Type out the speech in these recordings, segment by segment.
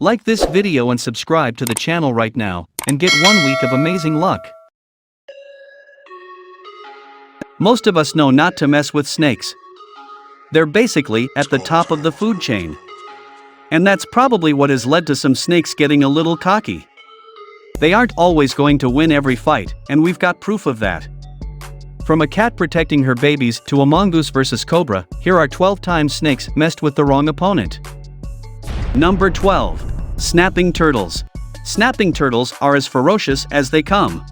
Like this video and subscribe to the channel right now, and get 1 week of amazing luck. Most of us know not to mess with snakes. They're basically at the top of the food chain. And that's probably what has led to some snakes getting a little cocky. They aren't always going to win every fight, and we've got proof of that. From a cat protecting her babies to a mongoose versus cobra, here are 12 times snakes messed with the wrong opponent. Number 12. Snapping turtles. Snapping turtles are as ferocious as they come.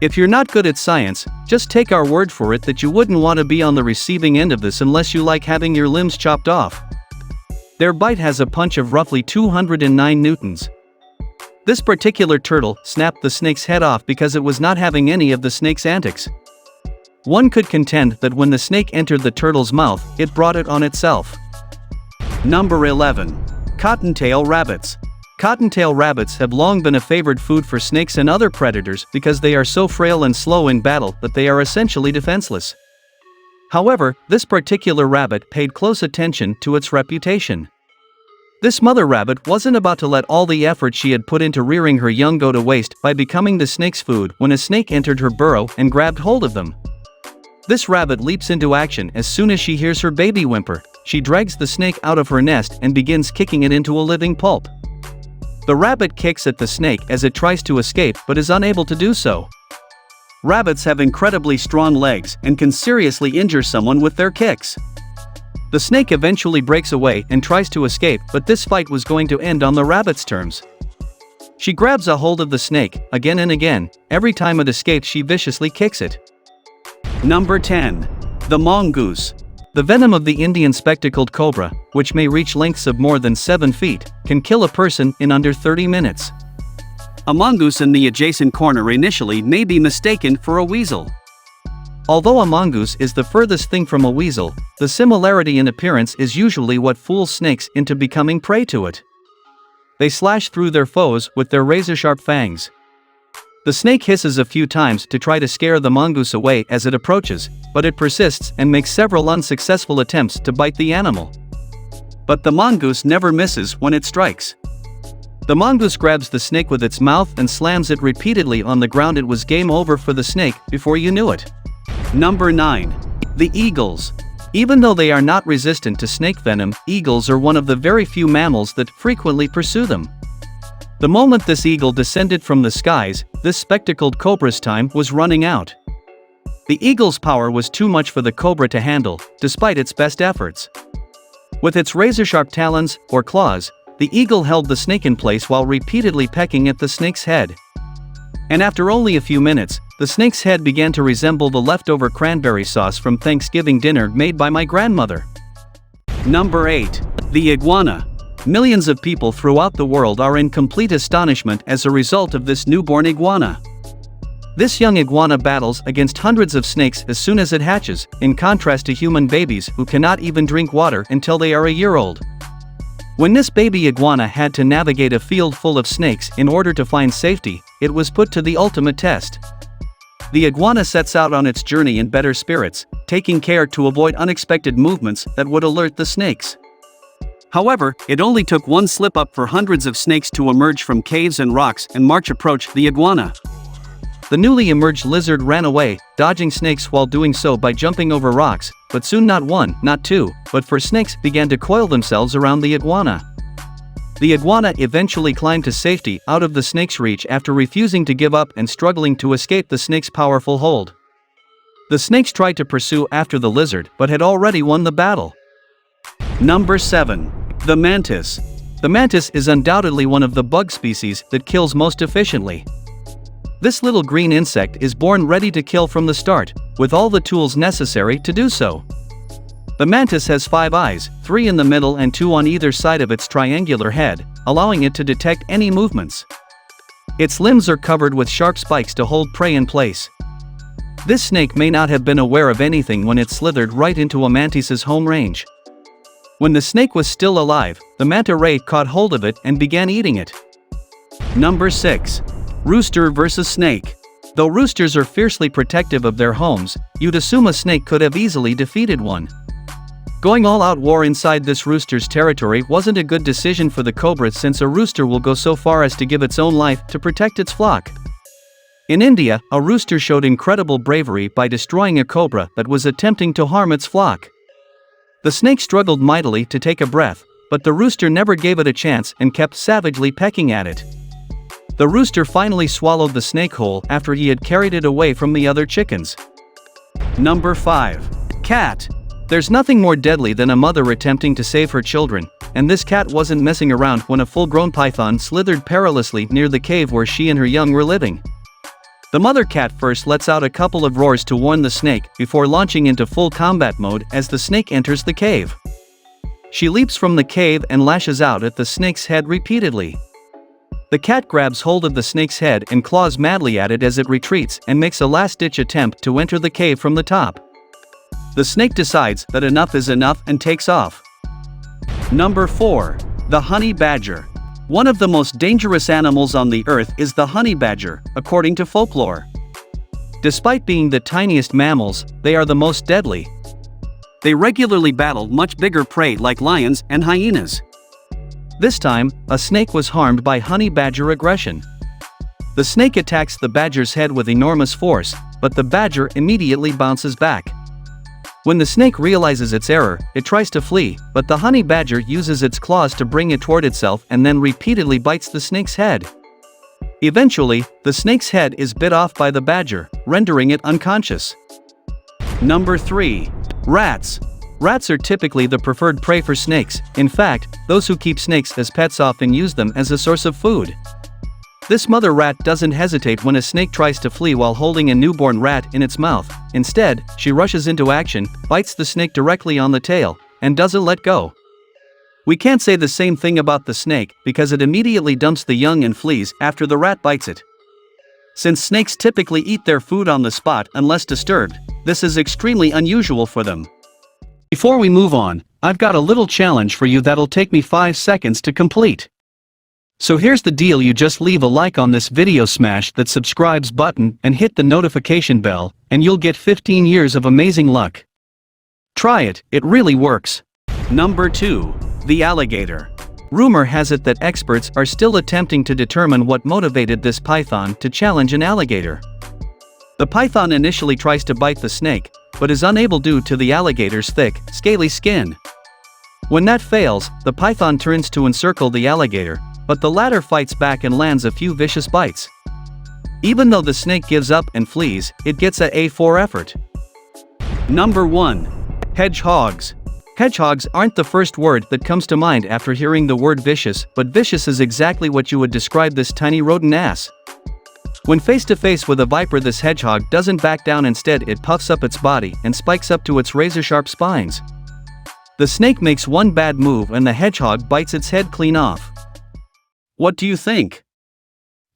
If you're not good at science, just take our word for it that you wouldn't want to be on the receiving end of this unless you like having your limbs chopped off. Their bite has a punch of roughly 209 newtons. This particular turtle snapped the snake's head off because it was not having any of the snake's antics. One could contend that when the snake entered the turtle's mouth, it brought it on itself. Number 11. Cottontail rabbits. Cottontail rabbits have long been a favored food for snakes and other predators because they are so frail and slow in battle that they are essentially defenseless. However, this particular rabbit paid close attention to its reputation. This mother rabbit wasn't about to let all the effort she had put into rearing her young go to waste by becoming the snake's food when a snake entered her burrow and grabbed hold of them. This rabbit leaps into action as soon as she hears her baby whimper. She drags the snake out of her nest and begins kicking it into a living pulp. The rabbit kicks at the snake as it tries to escape but is unable to do so. Rabbits have incredibly strong legs and can seriously injure someone with their kicks. The snake eventually breaks away and tries to escape, but this fight was going to end on the rabbit's terms. She grabs a hold of the snake again and again. Every time it escapes, she viciously kicks it. Number 10. The mongoose. The venom of the Indian spectacled cobra, which may reach lengths of more than 7 feet, can kill a person in under 30 minutes. A mongoose in the adjacent corner initially may be mistaken for a weasel. Although a mongoose is the furthest thing from a weasel, the similarity in appearance is usually what fools snakes into becoming prey to it. They slash through their foes with their razor-sharp fangs. The snake hisses a few times to try to scare the mongoose away as it approaches, but it persists and makes several unsuccessful attempts to bite the animal. But the mongoose never misses when it strikes. The mongoose grabs the snake with its mouth and slams it repeatedly on the ground. It was game over for the snake before you knew it. Number 9. The eagles. Even though they are not resistant to snake venom, eagles are one of the very few mammals that frequently pursue them. The moment this eagle descended from the skies, this spectacled cobra's time was running out. The eagle's power was too much for the cobra to handle, despite its best efforts. With its razor-sharp talons, or claws, the eagle held the snake in place while repeatedly pecking at the snake's head. And after only a few minutes, the snake's head began to resemble the leftover cranberry sauce from Thanksgiving dinner made by my grandmother. Number 8. The iguana. Millions of people throughout the world are in complete astonishment as a result of this newborn iguana. This young iguana battles against hundreds of snakes as soon as it hatches, in contrast to human babies who cannot even drink water until they are a year old. When this baby iguana had to navigate a field full of snakes in order to find safety, it was put to the ultimate test. The iguana sets out on its journey in better spirits, taking care to avoid unexpected movements that would alert the snakes. However, it only took one slip-up for hundreds of snakes to emerge from caves and rocks and approach the iguana. The newly emerged lizard ran away, dodging snakes while doing so by jumping over rocks, but soon not one, not two, but four snakes began to coil themselves around the iguana. The iguana eventually climbed to safety out of the snake's reach after refusing to give up and struggling to escape the snake's powerful hold. The snakes tried to pursue after the lizard but had already won the battle. Number 7. The mantis. The mantis is undoubtedly one of the bug species that kills most efficiently. This little green insect is born ready to kill from the start, with all the tools necessary to do so. The mantis has 5 eyes, 3 in the middle and 2 on either side of its triangular head, allowing it to detect any movements. Its limbs are covered with sharp spikes to hold prey in place. This snake may not have been aware of anything when it slithered right into a mantis's home range. When the snake was still alive, the manta ray caught hold of it and began eating it. Number 6. Rooster versus snake. Though roosters are fiercely protective of their homes, you'd assume a snake could have easily defeated one. Going all-out war inside this rooster's territory wasn't a good decision for the cobra, since a rooster will go so far as to give its own life to protect its flock. In India, a rooster showed incredible bravery by destroying a cobra that was attempting to harm its flock. The snake struggled mightily to take a breath, but the rooster never gave it a chance and kept savagely pecking at it. The rooster finally swallowed the snake whole after he had carried it away from the other chickens. Number 5. Cat. There's nothing more deadly than a mother attempting to save her children, and this cat wasn't messing around when a full-grown python slithered perilously near the cave where she and her young were living. The mother cat first lets out a couple of roars to warn the snake before launching into full combat mode as the snake enters the cave. She leaps from the cave and lashes out at the snake's head repeatedly. The cat grabs hold of the snake's head and claws madly at it as it retreats and makes a last-ditch attempt to enter the cave from the top. The snake decides that enough is enough and takes off. Number 4. The honey badger. One of the most dangerous animals on the earth is the honey badger, according to folklore. Despite being the tiniest mammals, they are the most deadly. They regularly battle much bigger prey like lions and hyenas. This time, a snake was harmed by honey badger aggression. The snake attacks the badger's head with enormous force, but the badger immediately bounces back. When the snake realizes its error, it tries to flee, but the honey badger uses its claws to bring it toward itself and then repeatedly bites the snake's head. Eventually, the snake's head is bit off by the badger, rendering it unconscious. Number 3. Rats. Rats are typically the preferred prey for snakes. In fact, those who keep snakes as pets often use them as a source of food. This mother rat doesn't hesitate when a snake tries to flee while holding a newborn rat in its mouth. Instead, she rushes into action, bites the snake directly on the tail, and doesn't let go. We can't say the same thing about the snake because it immediately dumps the young and flees after the rat bites it. Since snakes typically eat their food on the spot unless disturbed, this is extremely unusual for them. Before we move on, I've got a little challenge for you that'll take me 5 seconds to complete. So here's the deal: you just leave a like on this video, smash that subscribes button and hit the notification bell, and you'll get 15 years of amazing luck. Try it, it really works. Number 2. The alligator. Rumor has it that experts are still attempting to determine what motivated this python to challenge an alligator. The python initially tries to bite the snake, but is unable due to the alligator's thick, scaly skin. When that fails, the python turns to encircle the alligator, but the latter fights back and lands a few vicious bites. Even though the snake gives up and flees, it gets a A4 effort. Number 1. Hedgehogs. Hedgehogs aren't the first word that comes to mind after hearing the word vicious, but vicious is exactly what you would describe this tiny rodent as. When face to face with a viper, this hedgehog doesn't back down. Instead, it puffs up its body and spikes up to its razor-sharp spines. The snake makes one bad move and the hedgehog bites its head clean off. What do you think?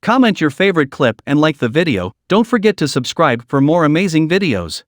Comment your favorite clip and like the video. Don't forget to subscribe for more amazing videos.